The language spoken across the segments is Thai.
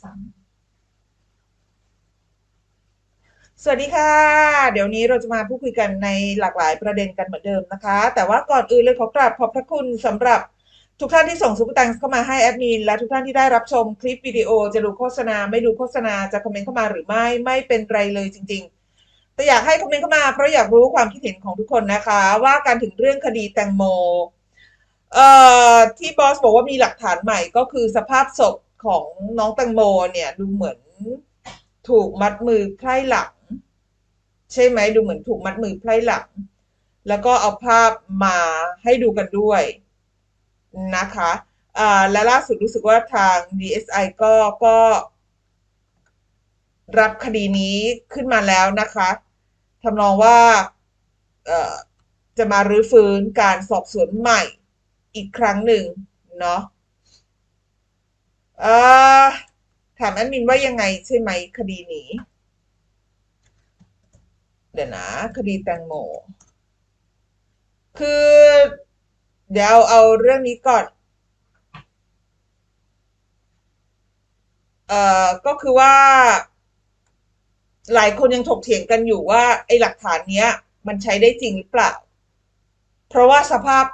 สวัสดีค่ะเดี๋ยวนี้เราจะมาพูดคุยกันในหลากหลายประเด็นกันเหมือนเดิมนะคะแต่ว่าก่อนอื่นเลยขอกราบขอบพระคุณสำหรับทุกท่านที่ส่งซุปเปอร์แตงเข้ามาให้แอดมินและทุกท่านที่ได้รับชมคลิปวิดีโอจะดูโฆษณาไม่ดูโฆษณาจะคอมเมนต์เข้ามาหรือไม่เป็นไรเลยจริงๆแต่อยากให้คอมเมนต์เข้ามาเพราะอยากรู้ความคิดเห็นของทุกคนนะคะว่าการถึงเรื่องคดีแตงโมที่บอสบอกว่ามีหลักฐานใหม่ก็คือสภาพศพของน้องแตงโมเนี่ยดูเหมือนถูกมัดมือไพร่หลัง ใช่ไหมดูเหมือนถูกมัดมือไพร่หลังแล้วก็เอาภาพมาให้ดูกันด้วยนะคะและล่าสุดรู้สึกว่าทาง DSI ก็รับคดีนี้ขึ้นมาแล้วนะคะทำนองว่าเอ่อจะมารื้อฟื้นการสอบสวนใหม่อีกครั้งหนึ่งเนาะเอ่อถามแอดมินว่ายังไงใช่ไหมคดีนี้เดี๋ยวนะคดีแตงโม คือเดี๋ยวเอาเรื่องนี้ก่อนก็คือว่าหลายคนยังถกเถียงกันอยู่ว่าไอ้หลักฐานเนี้ยมันใช้ได้จริงหรือเปล่าเพราะว่าสภาพ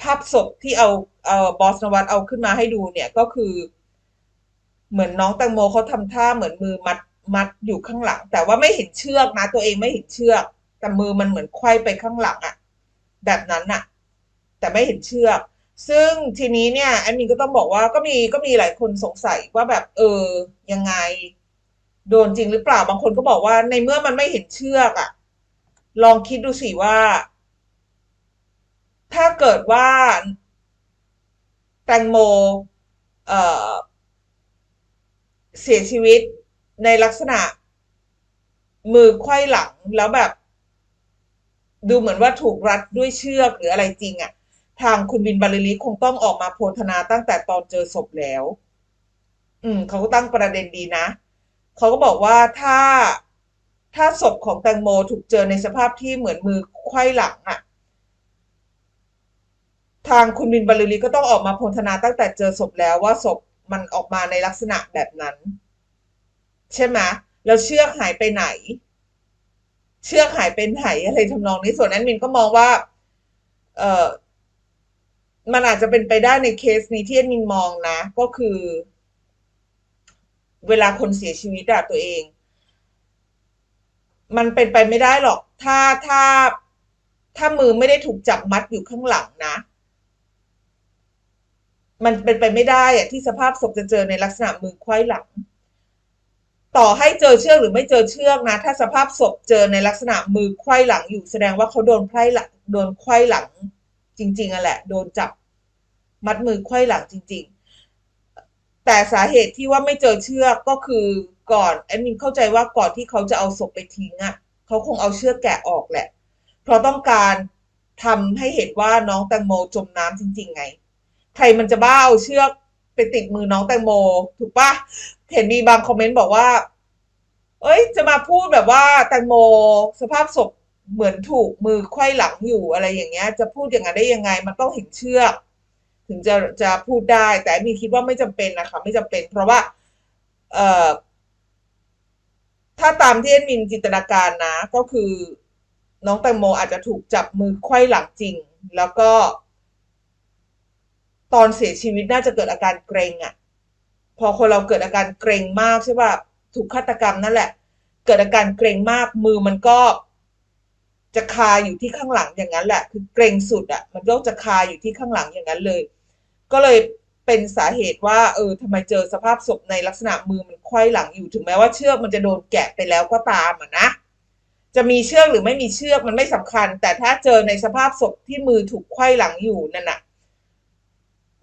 ภาพศพที่เอาบอสนวัตเอาขึ้นมาให้ดูเนี่ยก็คือเหมือนน้องแตงโมเขาทำท่าเหมือนมือมัดอยู่ข้างหลังแต่ว่าไม่เห็นเชือกนะตัวเองไม่เห็นเชือกแต่มือมันเหมือนไขว้ไปข้างหลังอะแบบนั้นอะแต่ไม่เห็นเชือกซึ่งทีนี้เนี่ยแอดมินก็ต้องบอกว่าก็มีหลายคนสงสัยว่าแบบยังไงโดนจริงหรือเปล่าบางคนก็บอกว่าในเมื่อมันไม่เห็นเชือกอะลองคิดดูสิว่าถ้าเกิดว่าแตงโมเอ่อเสียชีวิตในลักษณะมือไขว้หลังแล้วแบบดูเหมือนว่าถูกรัดด้วยเชือกหรืออะไรจริงอะทางคุณบินบรรลือฤทธิ์คงต้องออกมาโพธนาตั้งแต่ตอนเจอศพแล้วเขาก็ตั้งประเด็นดีนะเขาก็บอกว่าถ้าศพของแตงโมถูกเจอในสภาพที่เหมือนมือไขว้หลังอะทางคุณบินบรรลือฤทธิ์ก็ต้องออกมาโพธนาตั้งแต่เจอศพแล้วว่าศพมันออกมาในลักษณะแบบนั้นใช่ไหมแล้วเชือกหายไปไหน เชือกหายไปไหนอะไรทำนองนี้ส่วนแอดมินก็มองว่าเออมันอาจจะเป็นไปได้ในเคสนี้ที่แอดมินมองนะก็คือเวลาคนเสียชีวิตอะตัวเองมันเป็นไปไม่ได้หรอกถ้ามือไม่ได้ถูกจับมัดอยู่ข้างหลังนะมันเป็นไปไม่ได้อะที่สภาพศพจะเจอในลักษณะมือไขว้หลังต่อให้เจอเชือกหรือไม่เจอเชือกนะถ้าสภาพศพเจอในลักษณะมือไขว้หลังอยู่แสดงว่าเขาโดนไขว้หลังโดนไขว้หลังจริงๆอะแหละโดนจับ มัดมือไขว้หลังจริงๆแต่สาเหตุที่ว่าไม่เจอเชือกก็คือก่อนแอดมินเข้าใจว่าก่อนที่เขาจะเอาศพไปทิ้งอ่ะเขาคงเอาเชือกแกะออกแหละเพราะต้องการทำให้เห็นว่าน้องแตงโมจมน้ำจริงๆไงใครมันจะบ้าเอาเชือกไปติดมือน้องแตงโมถูกปะเห็นมีบางคอมเมนต์บอกว่าเอ้ยจะมาพูดแบบว่าแตงโมสภาพศพเหมือนถูกมือไขว้หลังอยู่อะไรอย่างเงี้ยจะพูดอย่างนั้นได้ยังไงมันต้องเห็นเชือก ถึงจะพูดได้แต่มีคิดว่าไม่จำเป็นนะคะไม่จำเป็นเพราะว่าเอ่อถ้าตามที่เอ็นมินจินตนาการนะก็คือน้องแตงโมอาจจะถูกจับมือไขว้หลังจริงแล้วก็ตอนเสียชีวิตน่าจะเกิดอาการเกร็งอ่ะพอคนเราเกิดอาการเกร็งมากใช่ป่ะถูกฆาตกรรมนั่นแหละเกิดอาการเกร็งมากมือมันก็จะคาอยู่ที่ข้างหลังอย่างนั้นแหละคือเกร็งสุดอ่ะมันก็จะคาอยู่ที่ข้างหลังอย่างนั้นเลย ก็เลยเป็นสาเหตุว่าทำไมเจอสภาพศพในลักษณะมือมันไขว้หลังอยู่ถึงแม้ว่าเชือกมันจะโดนแกะไปแล้วก็ตามอ่ะนะจะมีเชือกหรือไม่มีเชือกมันไม่สำคัญแต่ถ้าเจอในสภาพศพที่มือถูกไขว้หลังอยู่นั่นน่ะ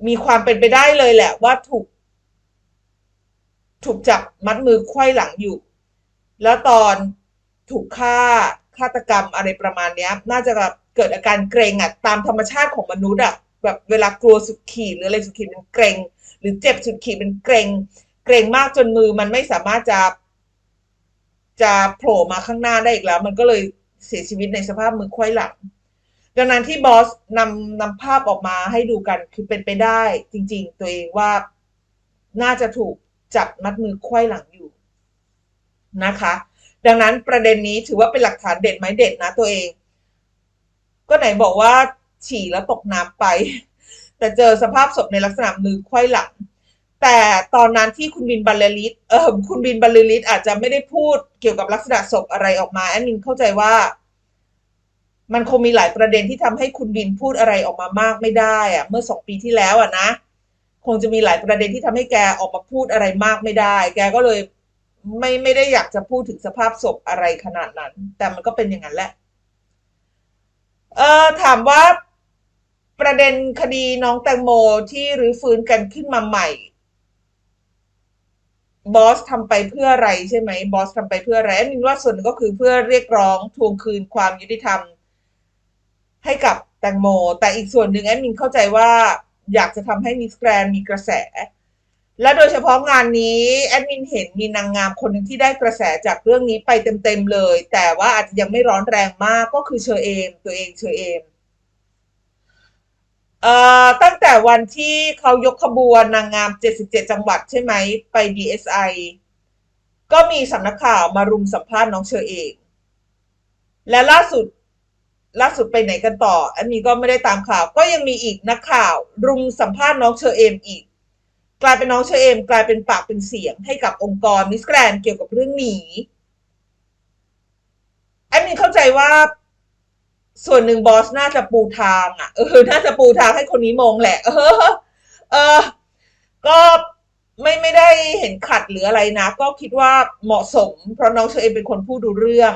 มีความเป็นไปได้เลยแหละว่าถูกจับมัดมือไขว้หลังอยู่แล้วตอนถูกฆาตกรรมอะไรประมาณเนี้ยน่าจะเกิดอาการเกรงอ่ะตามธรรมชาติของมนุษย์อ่ะแบบเวลากลัวสุดขีดหรืออะไรสุดขีดมันเกรงหรือเจ็บสุดขีดมันเกรงมากจนมือมันไม่สามารถจะโผล่มาข้างหน้าได้อีกแล้วมันก็เลยเสียชีวิตในสภาพมือไขว้หลังดังนั้นที่บอสนำภาพออกมาให้ดูกันคือเป็นไปได้จริงๆตัวเองว่าน่าจะถูก จับมัดมือไขว้หลังอยู่นะคะดังนั้นประเด็นนี้ถือว่าเป็นหลักฐานเด็ดไหมเด็ดนะตัวเองก็ไหนบอกว่าฉี่แล้วตกน้ำไปแต่เจอสภาพศพในลักษณะมือไขว้หลังแต่ตอนนั้นที่คุณบินบรรลือฤทธิ์คุณบินบรรลือฤทธิ์อาจจะไม่ได้พูดเกี่ยวกับลักษณะศพอะไรออกมาแอดมินเข้าใจว่ามันคงมีหลายประเด็นที่ทำให้คุณบินพูดอะไรออกมามากไม่ได้อะเมื่อ2 ปีที่แล้วอะนะคงจะมีหลายประเด็นที่ทำให้แกออกมาพูดอะไรมากไม่ได้แกก็เลยไม่ได้อยากจะพูดถึงสภาพศพอะไรขนาดนั้นแต่มันก็เป็นอย่างนั้นแหละถามว่าประเด็นคดีน้องแตงโมที่รื้อฟื้นกันขึ้นมาใหม่บอสทำไปเพื่ออะไรใช่ไหมบอสทำไปเพื่ออะไรแอดมินว่าส่วนหนึ่งก็คือเพื่อเรียกร้องทวงคืนความยุติธรรมให้กับแตงโมแต่อีกส่วนหนึ่งแอดมินเข้าใจว่าอยากจะทำให้มิสแกรนมีกระแสและโดยเฉพาะงานนี้แอดมินเห็นมีนางงามคนหนึ่งที่ได้กระแสจากเรื่องนี้ไปเต็มๆเลยแต่ว่าอาจจะยังไม่ร้อนแรงมากก็คือเชอเอมตัวเองเชอเอมตั้งแต่วันที่เขายกขบวนนางงาม77จังหวัดใช่ไหมไป DSI ก็มีสำนักข่าวมารุมสัมภาษณ์น้องเชอเอมและล่าสุดไปไหนกันต่ออันนี้ก็ไม่ได้ตามข่าวก็ยังมีอีกนักข่าวรุมสัมภาษณ์น้องเชอเอมอีกกลายเป็นน้องเชอเอมกลายเป็นปากเป็นเสียงให้กับองค์กรมิสแกรนเกี่ยวกับเรื่องนี้อันนี้เข้าใจว่าส่วนหนึ่งบอสน่าจะปูทางน่าจะปูทางให้คนนี้มงแหละเออก็ไม่ได้เห็นขัดหรืออะไรนะก็คิดว่าเหมาะสมเพราะน้องเชอเอมเป็นคนพูดดูเรื่อง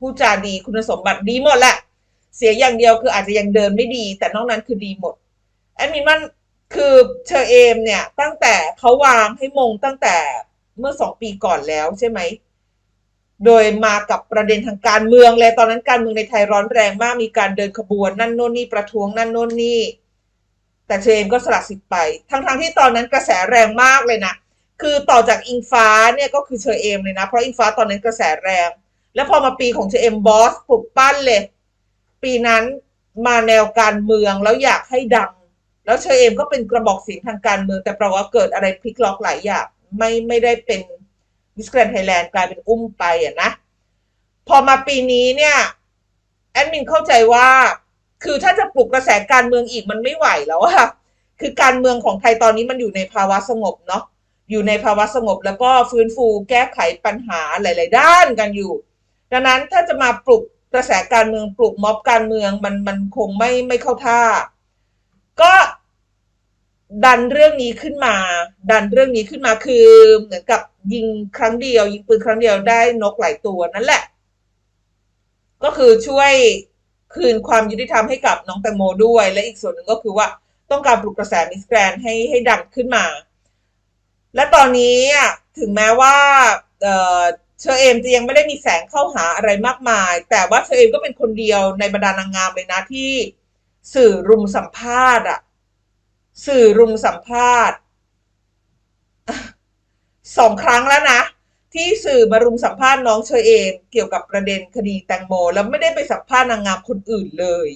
พูดจาดีคุณสมบัติดีหมดแหละเสียอย่างเดียวคืออาจจะยังเดินไม่ดีแต่นอกนั้นคือดีหมดแอดมินมันคือเชอเอมเนี่ยตั้งแต่เขาวางให้มงตั้งแต่เมื่อ2 ปีก่อนแล้วใช่ไหมโดยมากับประเด็นทางการเมืองเลยตอนนั้นการเมืองในไทยร้อนแรงมากมีการเดินขบวนนั่นโน่นนี่ประท้วงนั่นโน่นนี่แต่เชอเอมก็สละสิทธิ์ไปทั้งที่ตอนนั้นกระแสแรงมากเลยนะคือต่อจากอิงฟ้าเนี่ยก็คือเชอเอมเลยนะเพราะอิงฟ้าตอนนั้นกระแสแรงแล้วพอมาปีของเชอเอมบอสปลุกปั้นเลยปีนั้นมาแนวการเมืองแล้วอยากให้ดังแล้วเชอเอมก็เป็นกระบอกเสียงทางการเมืองแต่ปรากฏว่าเกิดอะไรพลิกล็อกหลายอย่างไม่ได้เป็นมิสแกรนด์ไทยแลนด์กลายเป็นอุ้มไปนะพอมาปีนี้เนี่ยแอดมินเข้าใจว่าคือถ้าจะปลุกกระแสการเมืองอีกมันไม่ไหวแล้วอะคือการเมืองของไทยตอนนี้มันอยู่ในภาวะสงบเนาะอยู่ในภาวะสงบแล้วก็ฟื้นฟูแก้ไขปัญหาหลายๆด้านกันอยู่ดังนั้นถ้าจะมาปลุกกระแสการเมืองปลุกม็อบการเมืองมันคงไม่เข้าท่าก็ดันเรื่องนี้ขึ้นมาคือเหมือนกับยิงครั้งเดียวยิงปืนครั้งเดียวได้นกหลายตัวนั่นแหละก็คือช่วยคืนความยุติธรรมให้กับน้องแตงโมด้วยและอีกส่วนหนึ่งก็คือว่าต้องการปลุกกระแสมิสแกรนด์ให้ดังขึ้นมาและตอนนี้ถึงแม้ว่าเเชอเอมจะยังไม่ได้มีแสงเข้าหาอะไรมากมายแต่ว่าเชอเอมก็เป็นคนเดียวในบรรดานางงามเลยนะที่สื่อรุมสัมภาษณ์สื่อรุมสัมภาษณ์2 ครั้งแล้วนะที่สื่อมารุมสัมภาษณ์น้องเชอเอมเกี่ยวกับประเด็นคดีแตงโมแล้วไม่ได้ไปสัมภาษณ์นางงามคนอื่นเลย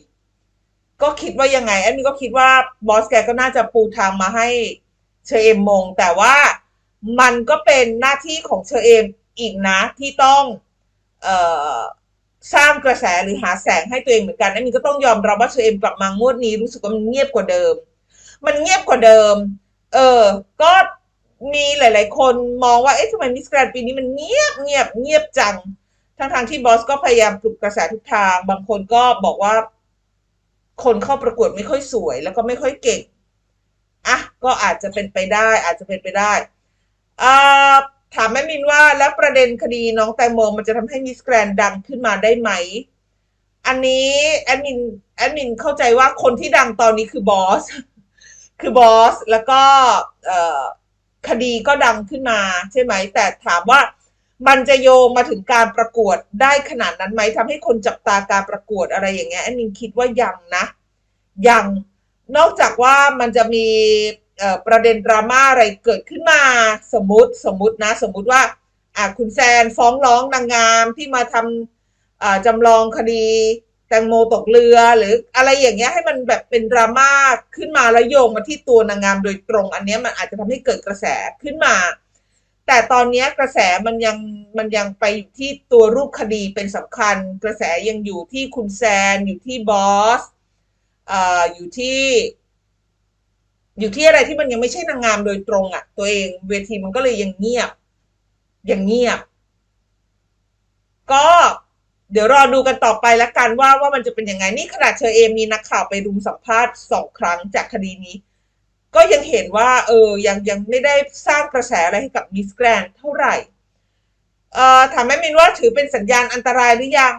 ก็คิดว่ายังไงแอดมินก็คิดว่าบอสแกก็น่าจะปูทางมาให้เชอเอมมงแต่ว่ามันก็เป็นหน้าที่ของเชอเอมอีกนะที่ต้องเอ่อสร้างกระแสหรือหาแสงให้ตัวเองเหมือนกันแอดมินก็ต้องยอมรับว่าเชอเอมกลับมางวดนี้รู้สึกว่ามันเงียบกว่าเดิมก็มีหลายๆคนมองว่าเอ๊ะทำไมมิสแกรนด์ปีนี้มันเงียบจังทั้งที่บอสก็พยายามปลุกกระแสทุกทางบางคนก็บอกว่าคนเข้าประกวดไม่ค่อยสวยแล้วก็ไม่ค่อยเก่งก็อาจจะเป็นไปได้อ่าถามแม่มินว่าแล้วประเด็นคดีน้องแตงโมมันจะทำให้มิสแกรนด์ดังขึ้นมาได้ไหมอันนี้แอดมินเข้าใจว่าคนที่ดังตอนนี้คือบอสแล้วก็คดีก็ดังขึ้นมาใช่ไหมแต่ถามว่ามันจะโยงมาถึงการประกวดได้ขนาดนั้นไหมทำให้คนจับตาการประกวดอะไรอย่างเงี้ยแอดมินคิดว่ายังนะยังนอกจากว่ามันจะมีประเด็นดราม่าอะไรเกิดขึ้นมาสมมุติว่าคุณแซนฟ้องร้องนางงามที่มาทำจำลองคดี แตงโมตกเรือหรืออะไรอย่างเงี้ยให้มันแบบเป็นดราม่าขึ้นมาแล้วโยงมาที่ตัวนางงามโดยตรงอันเนี้ยมันอาจจะทำให้เกิดกระแสขึ้นมาแต่ตอนนี้กระแสมันยังไปอยู่ที่ตัวรูปคดีเป็นสำคัญกระแสยังอยู่ที่คุณแซนอยู่ที่บอสอยู่ที่อะไรที่มันยังไม่ใช่นางงามโดยตรงอ่ะตัวเองเวทีมันก็เลยยังเงียบก็เดี๋ยวรอดูกันต่อไปแล้วกันว่ามันจะเป็นยังไงนี่ขนาดเชอเอมมีนักข่าวไปรุมสัมภาษณ์2 ครั้งจากคดีนี้ก็ยังเห็นว่ายังไม่ได้สร้างกระแสอะไรให้กับมิสแกรนด์เท่าไหร่ถามแม่มินว่าถือเป็นสัญญาณอันตรายหรือยัง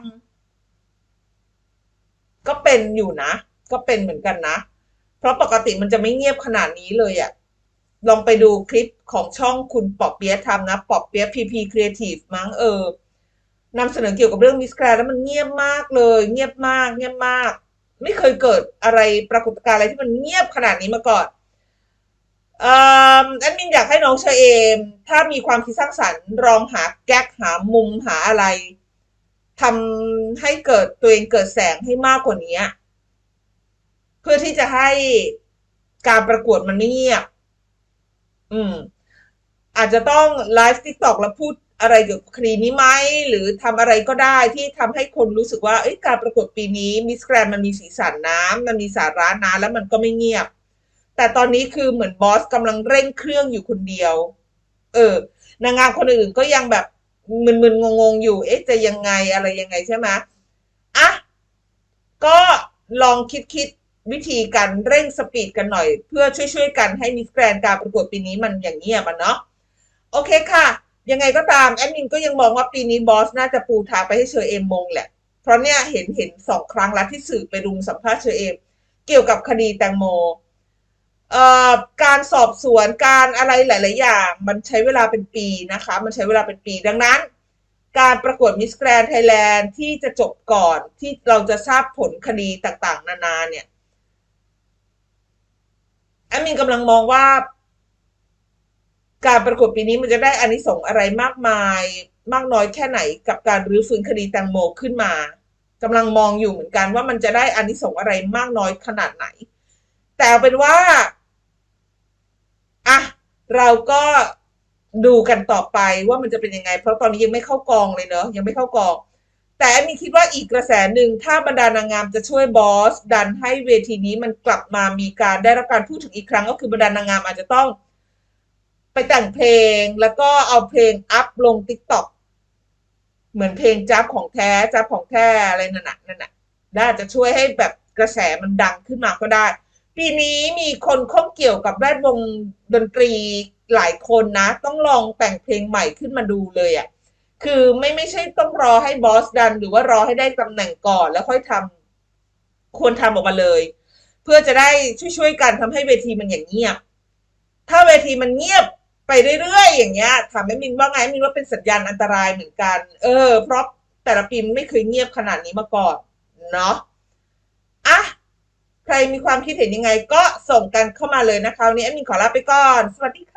ก็เป็นอยู่นะก็เป็นเหมือนกันนะเพราะปกติมันจะไม่เงียบขนาดนี้เลยอะลองไปดูคลิปของช่องคุณปอเปี๊ยะทำนะปอเปี๊ยะพีพีครีเอทีฟมั้งนำเสนอเกี่ยวกับเรื่องมิสแกรนแล้วมันเงียบมากเลยเงียบมากไม่เคยเกิดอะไรปรากฏการณ์อะไรที่มันเงียบขนาดนี้มาก่อนแอดมินอยากให้น้องเชอเอมถ้ามีความคิดสร้างสรรค์ลองหาแก๊กหามุมหาอะไรทำให้เกิดตัวเองเกิดแสงให้มากกว่านี้เพื่อที่จะให้การประกวดมันไม่เงียบอืม อาจจะต้องไลฟ์ติ๊กต็อกแล้วพูดอะไรเกี่ยวกับคดีนี้ไหมหรือทำอะไรก็ได้ที่ทำให้คนรู้สึกว่าการประกวดปีนี้มิสแกรนมันมีสีสันนะมันมีสาระนะแล้วมันก็ไม่เงียบแต่ตอนนี้คือเหมือนบอสกำลังเร่งเครื่องอยู่คนเดียวเออนางงามคนอื่นก็ยังแบบมึนๆงงๆอยู่จะยังไงอะไรยังไงใช่ไหมอ่ะก็ลองคิดวิธีการเร่งสปีดกันหน่อยเพื่อช่วยๆกันให้มิสแกรนการประกวดปีนี้มันอย่างเงียบอ่ะเนาะ โอเคค่ะยังไงก็ตามแอดมินก็ยังมองว่าปีนี้บอสน่าจะปูทางไปให้เชอเอมมงแหละเพราะเนี่ยเห็น2 ครั้งแล้วที่สื่อไปรุมสัมภาษณ์เชอเอมเกี่ยวกับคดีแตงโมเอ่การสอบสวนการอะไรหลายๆอย่างมันใช้เวลาเป็นปีนะคะมันใช้เวลาเป็นปีดังนั้นการประกวดมิสแกรนด์ไทยแลนด์ที่จะจบก่อนที่เราจะทราบผลคดีต่างๆนานาเนี่ยแอดมินกำลังมองว่า การประกวดปีนี้มันจะได้อานิสงส์อะไรมากมายมากน้อยแค่ไหนกับการรื้อฟื้นคดีแตงโมขึ้นมากำลังมองอยู่เหมือนกันว่ามันจะได้อานิสงส์อะไรมากน้อยขนาดไหนแต่เอาเป็นว่าอ่ะเราก็ดูกันต่อไปว่ามันจะเป็นยังไงเพราะตอนนี้ยังไม่เข้ากองเลยเนอะยังไม่เข้ากองแต่มีคิดว่าอีกกระแสหนึ่งถ้าบรรดานางงามจะช่วยบอสดันให้เวทีนี้มันกลับมามีการได้รับการพูดถึงอีกครั้งก็คือบรรดานางงามอาจจะต้องไปแต่งเพลงแล้วก็เอาเพลงอัพลงติ๊กต็อกเหมือนเพลงจับของแท้อะไรนั่นน่ะน่าจะช่วยให้แบบกระแสมันดังขึ้นมาก็ได้ปีนี้มีคนข้องเกี่ยวกับแวดวงดนตรีหลายคนนะต้องลองแต่งเพลงใหม่ขึ้นมาดูเลยอ่ะคือไม่ใช่ต้องรอให้บอสดันหรือว่ารอให้ได้ตำแหน่งก่อนแล้วค่อยทำควรทำออกมาเลยเพื่อจะได้ช่วยๆกันทำให้เวทีมันอย่างเงียบ ถ้าเวทีมันเงียบไปเรื่อยๆอย่างเงี้ยถามแม่มินว่าไงมินว่าเป็นสัญญาณอันตรายเหมือนกันเพราะแต่ละปีไม่เคยเงียบขนาดนี้มาก่อนเนาะอ่ะใครมีความคิดเห็นยังไงก็ส่งกันเข้ามาเลยนะคะวันนี้แอดมินขอลาไปก่อนสวัสดีค่ะ